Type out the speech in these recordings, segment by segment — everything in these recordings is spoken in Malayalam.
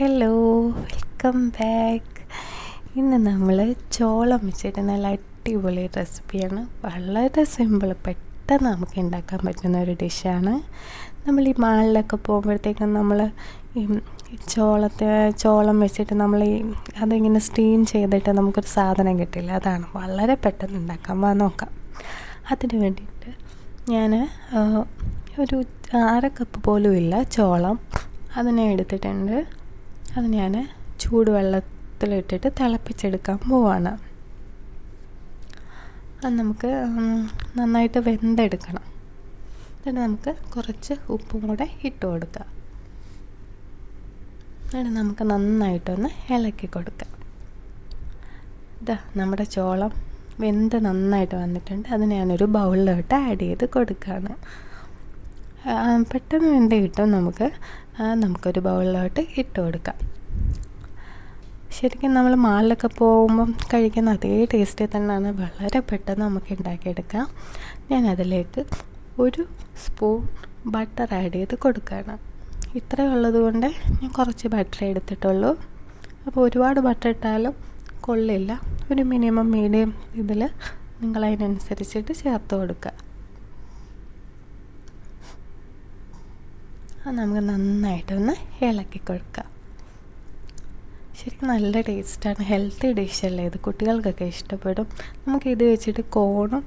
Hello, welcome back. ഇന്ന് നമ്മൾ ചോളം വെച്ചിട്ട് നല്ല അടിപൊളി റെസിപ്പിയാണ്. വളരെ സിമ്പിൾ, പെട്ടെന്ന് നമുക്ക് ഉണ്ടാക്കാൻ പറ്റുന്ന ഒരു ഡിഷാണ്. നമ്മൾ ഈ മാളിലൊക്കെ പോകുമ്പോഴത്തേക്കും നമ്മൾ ഈ ചോളം വെച്ചിട്ട് നമ്മൾ അതിങ്ങനെ സ്റ്റീം ചെയ്തിട്ട് നമുക്കൊരു സാധനം കിട്ടില്ല. അതാണ് വളരെ പെട്ടെന്ന് ഉണ്ടാക്കാൻ നോക്കാം. അതിന് വേണ്ടിയിട്ട് ഞാൻ ഒരു 1/2 കപ്പ് പോലും ഇല്ല ചോളം അതിനെ എടുത്തിട്ടുണ്ട്. അത് ഞാൻ ചൂടുവെള്ളത്തിലിട്ടിട്ട് തിളപ്പിച്ചെടുക്കാൻ പോവാണ്. അത് നമുക്ക് നന്നായിട്ട് വെന്തെടുക്കണം. എന്നിട്ട് നമുക്ക് കുറച്ച് ഉപ്പും കൂടെ ഇട്ട് കൊടുക്കാം. എന്നിട്ട് നമുക്ക് നന്നായിട്ടൊന്ന് ഇളക്കി കൊടുക്കാം. ഇതാ നമ്മുടെ ചോളം വെന്ത് നന്നായിട്ട് വന്നിട്ടുണ്ട്. അത് ഞാനൊരു ബൗളിലോട്ട് ആഡ് ചെയ്ത് കൊടുക്കുകയാണ്. പെട്ടെന്ന് വെന്ത് കിട്ടും. നമുക്കൊരു ബൗളിലോട്ട് ഇട്ട് കൊടുക്കാം. ശരിക്കും നമ്മൾ മാളിലൊക്കെ പോകുമ്പം കഴിക്കുന്ന അതേ ടേസ്റ്റിൽ തന്നെയാണ്. വളരെ പെട്ടെന്ന് നമുക്ക് ഉണ്ടാക്കിയെടുക്കാം. ഞാൻ അതിലേക്ക് 1 സ്പൂൺ ബട്ടർ ആഡ് ചെയ്ത് കൊടുക്കുകയാണ്. ഇത്രയും ഉള്ളത് കൊണ്ട് ഞാൻ കുറച്ച് ബട്ടർ എടുത്തിട്ടുള്ളൂ. അപ്പോൾ ഒരുപാട് ബട്ടർ ഇട്ടാലും കൊള്ളില്ല. ഒരു മിനിമം മീഡിയം ഇതിൽ നിങ്ങളതിനനുസരിച്ചിട്ട് ചേർത്ത് കൊടുക്കുക. അത് നമുക്ക് നന്നായിട്ടൊന്ന് ഇളക്കി കൊടുക്കാം. ശരിക്കും നല്ല ടേസ്റ്റാണ്. ഹെൽത്തി ഡിഷല്ലേ ഇത്, കുട്ടികൾക്കൊക്കെ ഇഷ്ടപ്പെടും. നമുക്കിത് വെച്ചിട്ട് കോണും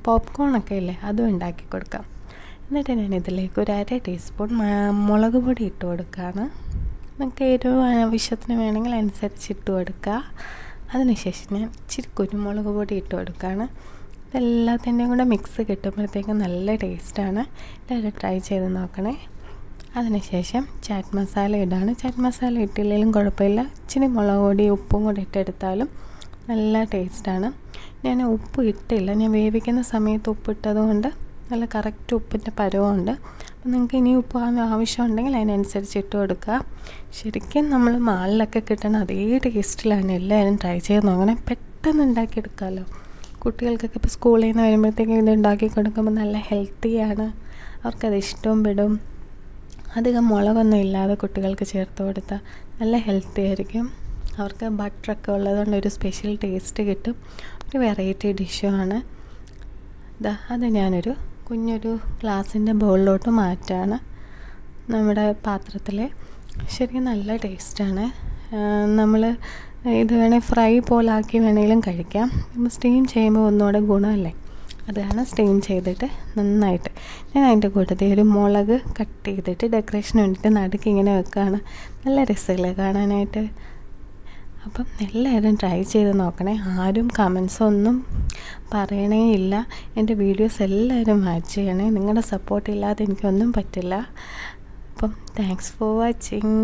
പോപ്കോണൊക്കെ ഇല്ലേ, അതും ഉണ്ടാക്കി കൊടുക്കാം. എന്നിട്ട് ഞാൻ ഇതിലേക്ക് ഒരു 1/2 ടീസ്പൂൺ മുളക് പൊടി ഇട്ട് കൊടുക്കുകയാണ്. നമുക്ക് എരിവ് ആവശ്യത്തിന് വേണമെങ്കിൽ അനുസരിച്ച് ഇട്ട് കൊടുക്കുക. അതിനുശേഷം ഞാൻ ഇച്ചിരി കുരുമുളക് പൊടി ഇട്ട് കൊടുക്കുകയാണ്. ഇതെല്ലാത്തിൻ്റെയും കൂടെ മിക്സ് കിട്ടുമ്പോഴത്തേക്കും നല്ല ടേസ്റ്റാണ്. എല്ലാവരും ട്രൈ ചെയ്ത് നോക്കണേ. അതിനുശേഷം ചാറ്റ് മസാല ഇടാണ്. ചാറ്റ് മസാല ഇട്ടില്ലെങ്കിലും കുഴപ്പമില്ല. ഇച്ചിരി മുളക് പൊടി ഉപ്പും കൂടി ഇട്ടെടുത്താലും നല്ല ടേസ്റ്റാണ്. ഞാൻ ഉപ്പ് ഇട്ടില്ല. ഞാൻ വേവിക്കുന്ന സമയത്ത് ഉപ്പിട്ടത് കൊണ്ട് നല്ല കറക്റ്റ് ഉപ്പിൻ്റെ പരുവമുണ്ട്. അപ്പം നിങ്ങൾക്ക് ഇനി ഉപ്പ് ആവശ്യമുണ്ടെങ്കിൽ അതിനനുസരിച്ച് ഇട്ട് കൊടുക്കുക. ശരിക്കും നമ്മൾ മാളിലൊക്കെ കിട്ടുന്ന അതേ ടേസ്റ്റിലാണ്. എല്ലാവരും ട്രൈ ചെയ്ത് നോക്കണേ. പെട്ടെന്ന് ഉണ്ടാക്കിയെടുക്കാമല്ലോ. കുട്ടികൾക്കൊക്കെ ഇപ്പോൾ സ്കൂളിൽ നിന്ന് വരുമ്പോഴത്തേക്കും ഇത് ഉണ്ടാക്കി കൊടുക്കുമ്പോൾ നല്ല ഹെൽത്തിയാണ്. അവർക്കത് ഇഷ്ടവും പെടും. അധികം മുളകൊന്നും ഇല്ലാതെ കുട്ടികൾക്ക് ചേർത്ത് കൊടുത്താൽ നല്ല ഹെൽത്തി ആയിരിക്കും. അവർക്ക് ബട്ടറൊക്കെ ഉള്ളതുകൊണ്ട് ഒരു സ്പെഷ്യൽ ടേസ്റ്റ് കിട്ടും. ഒരു വെറൈറ്റി ഡിഷുമാണ്. അത് ഞാനൊരു കുഞ്ഞൊരു ഗ്ലാസിൻ്റെ ബൗളിലോട്ട് മാറ്റാണ്. നമ്മുടെ പാത്രത്തിൽ ശരിക്കും നല്ല ടേസ്റ്റാണ്. നമ്മൾ ഇത് വേണേൽ ഫ്രൈ പോലാക്കി വേണമെങ്കിലും കഴിക്കാം. സ്റ്റീം ചെയ്യുമ്പോൾ ഒന്നുകൂടെ ഗുണമല്ലേ. അതാണ് സ്റ്റീം ചെയ്തിട്ട് നന്നായിട്ട് ഞാൻ അതിൻ്റെ കൂട്ടത്തിൽ ഒരു മുളക് കട്ട് ചെയ്തിട്ട് ഡെക്കറേഷന് വേണ്ടിയിട്ട് നടുക്ക് ഇങ്ങനെ വെക്കുകയാണ്. നല്ല രസമല്ലേ കാണാനായിട്ട്. അപ്പം എല്ലാവരും ട്രൈ ചെയ്ത് നോക്കണേ. ആരും കമൻസ് ഒന്നും പറയണേ ഇല്ല. എൻ്റെ വീഡിയോസ് എല്ലാവരും വാച്ച് ചെയ്യണേ. നിങ്ങളുടെ സപ്പോർട്ട് ഇല്ലാതെ എനിക്കൊന്നും പറ്റില്ല. അപ്പം താങ്ക്സ് ഫോർ വാച്ചിങ്.